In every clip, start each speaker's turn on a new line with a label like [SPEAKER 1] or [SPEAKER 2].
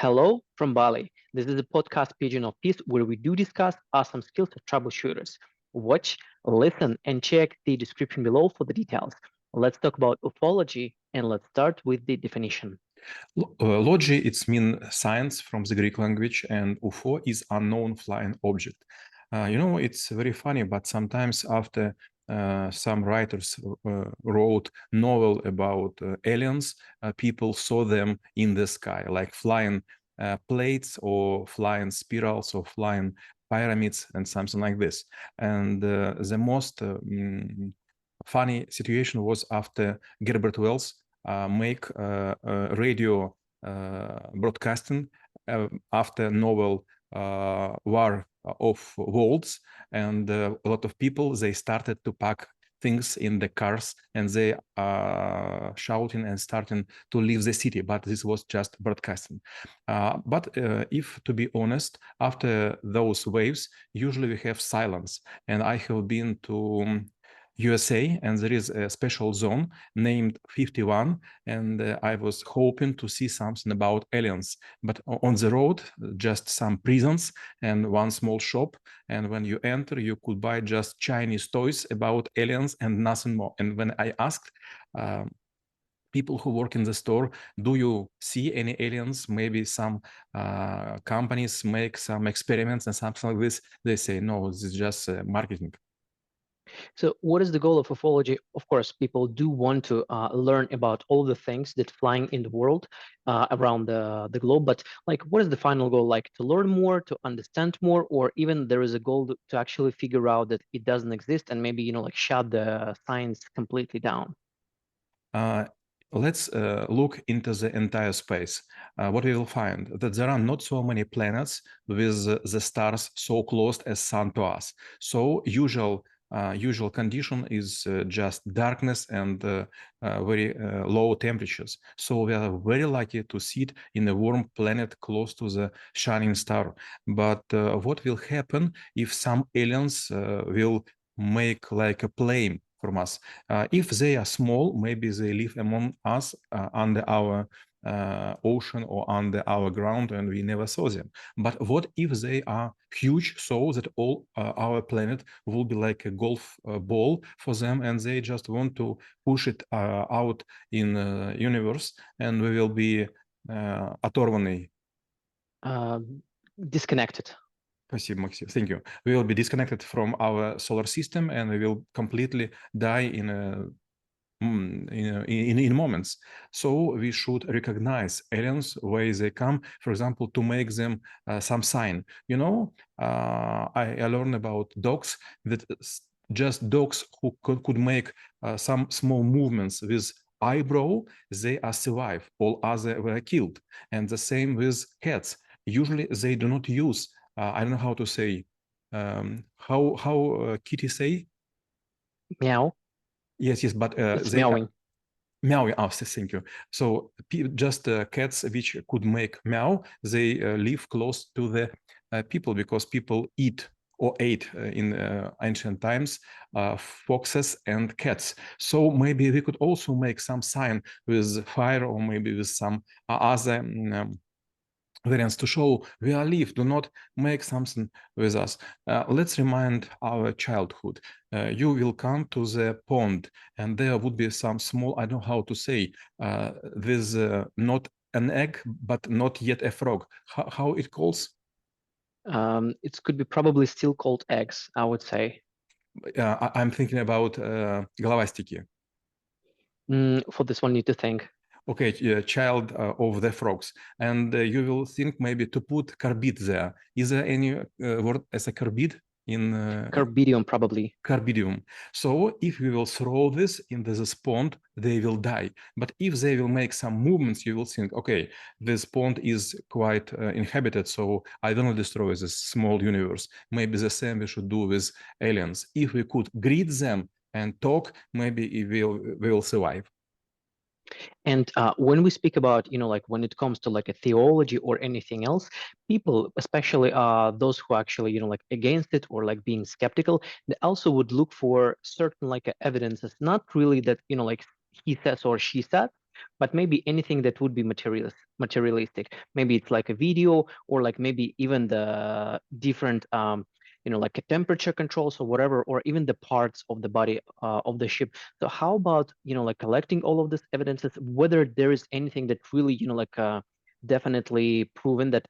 [SPEAKER 1] Hello from Bali. This is a podcast Pigeon of Peace where we do discuss awesome skills of troubleshooters. Watch, listen, and check the description below for the details. Let's talk about ufology and let's start with the definition.
[SPEAKER 2] Logi, it's mean science from the Greek language, and UFO is unknown flying object. It's very funny, but sometimes after some writers wrote novel about aliens, people saw them in the sky, like flying plates or flying spirals or flying pyramids and something like this. And the most funny situation was after Gerbert Wells make radio broadcasting after novel War of Worlds, and a lot of people, they started to pack things in the cars and they are shouting and starting to leave the city, but this was just broadcasting. But if to be honest, after those waves, usually we have silence, and I have been to USA, and there is a special zone named 51, and I was hoping to see something about aliens. But on the road, just some prisons and one small shop, and when you enter, you could buy just Chinese toys about aliens and nothing more. And when I asked people who work in the store, do you see any aliens? Maybe some companies make some experiments and something like this. They say, no, this is just marketing.
[SPEAKER 1] So, what is the goal of ufology? Of course, people do want to learn about all the things that flying in the world around the globe. But like, what is the final goal? Like to learn more, to understand more, or even there is a goal to actually figure out that it doesn't exist and maybe like shut the science completely down.
[SPEAKER 2] Let's look into the entire space. What we will find that there are not so many planets with the stars so close as sun to us. So usual condition is just darkness and very low temperatures. So we are very lucky to sit in a warm planet close to the shining star. But what will happen if some aliens will make like a plane from us? If they are small, maybe they live among us under our ocean or under our ground and we never saw them. But what if they are huge, so that all our planet will be like a golf ball for them, and they just want to push it out in universe, and we will be оторванный.
[SPEAKER 1] Disconnected.
[SPEAKER 2] Спасибо, Максим. Thank you. We will be disconnected from our solar system, and we will completely die in moments. So we should recognize aliens where they come, for example, to make them some sign. I learned about dogs, that just dogs who could make some small movements with eyebrow, they are survive. All other were killed. And the same with cats. Usually they do not use, I don't know how to say, how kitty say?
[SPEAKER 1] Meow.
[SPEAKER 2] Yes, but
[SPEAKER 1] It's meowing.
[SPEAKER 2] Meow, thank you. So just cats which could make meow, they live close to the people, because people eat or ate in ancient times foxes and cats. So maybe we could also make some sign with fire, or maybe with some other variants to show we are alive. Do not make something with us. Let's remind our childhood. You will come to the pond, and there would be some small, I don't know how to say, with not an egg, but not yet a frog. How it calls?
[SPEAKER 1] It could be probably still called eggs, I would say.
[SPEAKER 2] I'm thinking about головастики.
[SPEAKER 1] For this one, need to think.
[SPEAKER 2] Okay, child of the frogs, and you will think maybe to put carbide there. Is there any word as a carbide in
[SPEAKER 1] Carbidium, probably.
[SPEAKER 2] Carbidium? So if we will throw this into this pond, they will die. But if they will make some movements, you will think, okay, this pond is quite inhabited, so I don't destroy this small universe. Maybe the same we should do with aliens. If we could greet them and talk, maybe we will survive.
[SPEAKER 1] And when we speak about, like when it comes to like a theology or anything else, people, especially those who actually, like against it or like being skeptical, they also would look for certain like evidences, not really that, like he says or she said, but maybe anything that would be materialistic. Maybe it's like a video, or like maybe even the different like a temperature controls or whatever, or even the parts of the body of the ship. So how about like collecting all of this evidences, whether there is anything that really like definitely proven that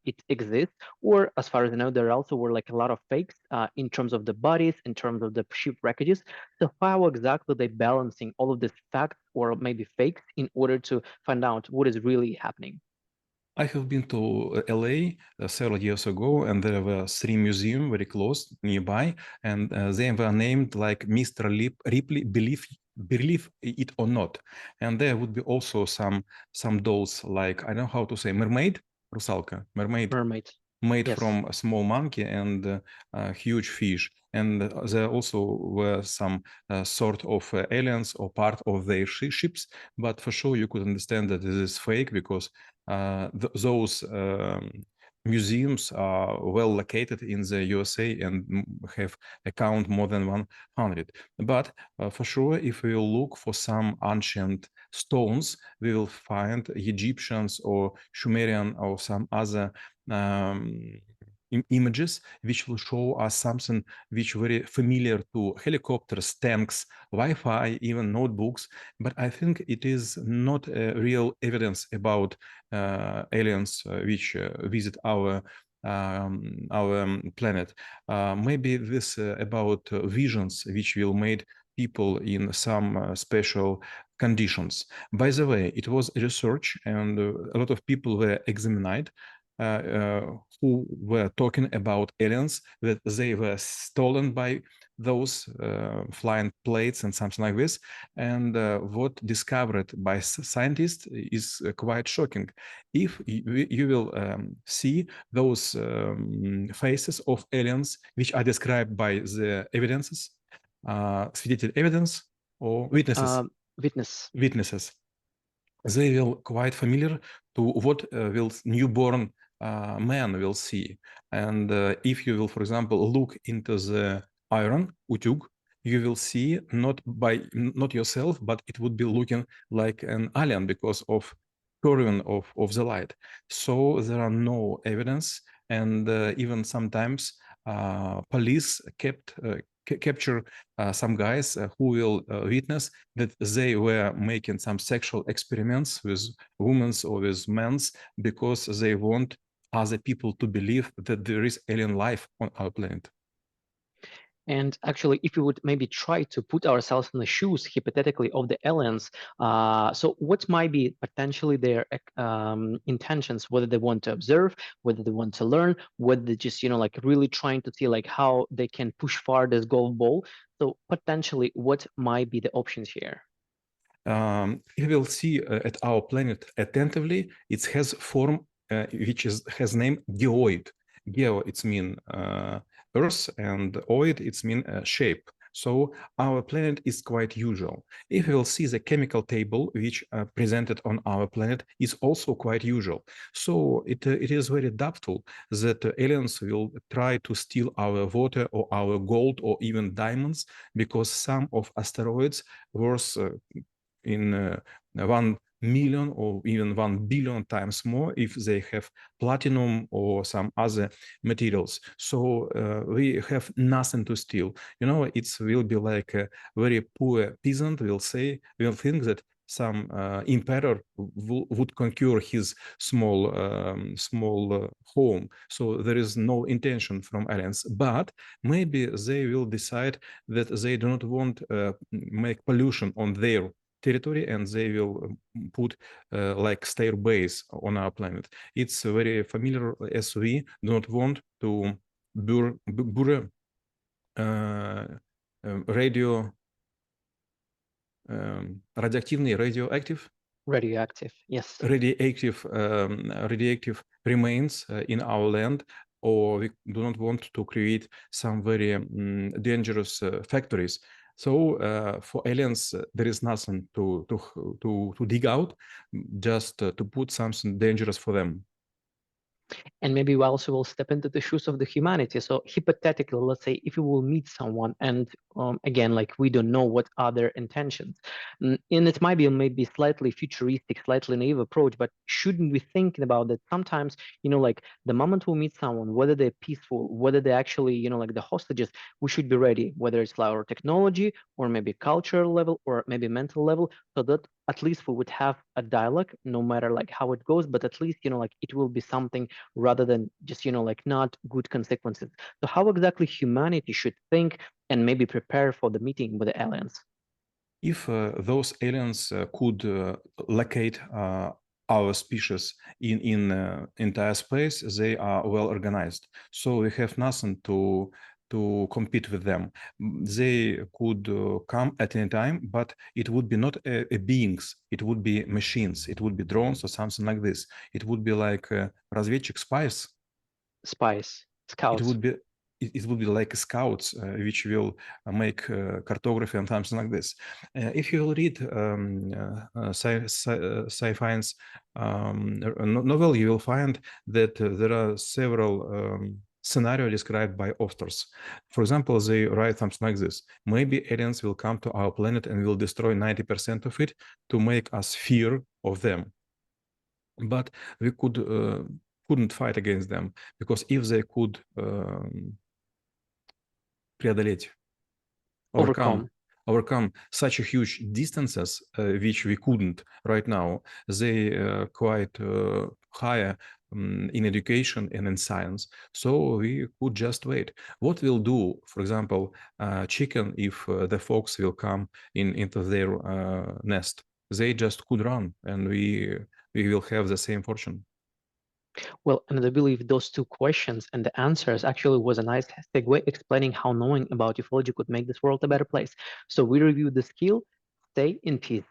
[SPEAKER 1] it exists, or as far as I know, there also were like a lot of fakes in terms of the bodies, in terms of the ship wreckages. So how exactly they balancing all of these facts or maybe fakes in order to find out what is really happening?
[SPEAKER 2] I have been to LA several years ago, and there were 3 museums very close nearby, and they were named like Mr. Ripley, believe it or not. And there would be also some dolls, like, I don't know how to say, mermaid, русалка, mermaid,
[SPEAKER 1] Mermaids.
[SPEAKER 2] made
[SPEAKER 1] Yes.
[SPEAKER 2] from a small monkey and a huge fish. And there also were some sort of aliens or part of their ships, but for sure you could understand that this is fake, because those museums are well located in the USA and have a count more than 100. But for sure, if we will look for some ancient stones, we will find Egyptians or Sumerian or some other images which will show us something which very familiar to helicopters, tanks, Wi-Fi, even notebooks. But I think it is not real evidence about aliens which visit our planet. Maybe this about visions which will made people in some special conditions. By the way, it was research, and a lot of people were examined who were talking about aliens, that they were stolen by those flying plates and something like this. And what discovered by scientists is quite shocking. If you will see those faces of aliens which are described by the evidences, свидетель evidence or witnesses,
[SPEAKER 1] Witness.
[SPEAKER 2] witnesses, they will quite familiar to what will newborn man will see. And if you will, for example, look into the iron, utug, you will see not yourself, but it would be looking like an alien because of curving of the light. So there are no evidence, and even sometimes police capture some guys who will witness that they were making some sexual experiments with women or with men because they want other people to believe that there is alien life on our planet.
[SPEAKER 1] And actually, if we would maybe try to put ourselves in the shoes, hypothetically, of the aliens, so what might be potentially their intentions, whether they want to observe, whether they want to learn, whether they just, like really trying to see like how they can push far this golf ball. So potentially, what might be the options here?
[SPEAKER 2] You will see at our planet attentively, it has form which has name geoid. Geo, it's mean Earth, and oid, it's mean shape. So our planet is quite usual. If you will see the chemical table which presented on our planet is also quite usual. So it is very doubtful that aliens will try to steal our water or our gold or even diamonds, because some of asteroids worth in 1 million or even 1 billion times more if they have platinum or some other materials. So we have nothing to steal. It will be like a very poor peasant will think that some emperor would conquer his small home. So there is no intention from aliens, but maybe they will decide that they do not want make pollution on their territory, and they will put like stair base on our planet. It's very familiar, as we do not want to burn radio radioactive
[SPEAKER 1] Yes.
[SPEAKER 2] radioactive remains in our land, or we do not want to create some very dangerous factories. So for aliens, there is nothing to dig out, just to put something dangerous for them.
[SPEAKER 1] And maybe we also will step into the shoes of the humanity. So hypothetically, let's say if you will meet someone and again, like we don't know what are their intentions. And it might be maybe slightly futuristic, slightly naive approach, but shouldn't we thinking about that sometimes, like the moment we meet someone, whether they're peaceful, whether they're actually, like the hostages, we should be ready, whether it's our technology or maybe cultural level or maybe mental level, so that at least we would have a dialogue, no matter like how it goes, but at least, like it will be something rather than just like not good consequences. So how exactly humanity should think and maybe prepare for the meeting with the aliens?
[SPEAKER 2] If those aliens could locate our species in entire space, they are well organized. So we have nothing to compete with them. They could come at any time, but it would be not a beings. It would be machines. It would be drones or something like this. It would be like разведчик, spies.
[SPEAKER 1] Spies,
[SPEAKER 2] It
[SPEAKER 1] scouts.
[SPEAKER 2] would be it would be like scouts which will make cartography and something like this. If you will read sci-fi's novel, you will find that there are several scenario described by authors. For example, they write something like this: maybe aliens will come to our planet and will destroy 90% of it to make us fear of them. But we couldn't fight against them, because if they could преодолеть, overcome,
[SPEAKER 1] Overcome.
[SPEAKER 2] overcome such a huge distances, which we couldn't right now, they quite higher in education and in science. So we could just wait. What we'll do, for example, chicken, if the fox will come into their nest, they just could run, and we will have the same fortune.
[SPEAKER 1] Well, and I believe those two questions and the answers actually was a nice segue explaining how knowing about ufology could make this world a better place. So we reviewed the skill. Stay in peace.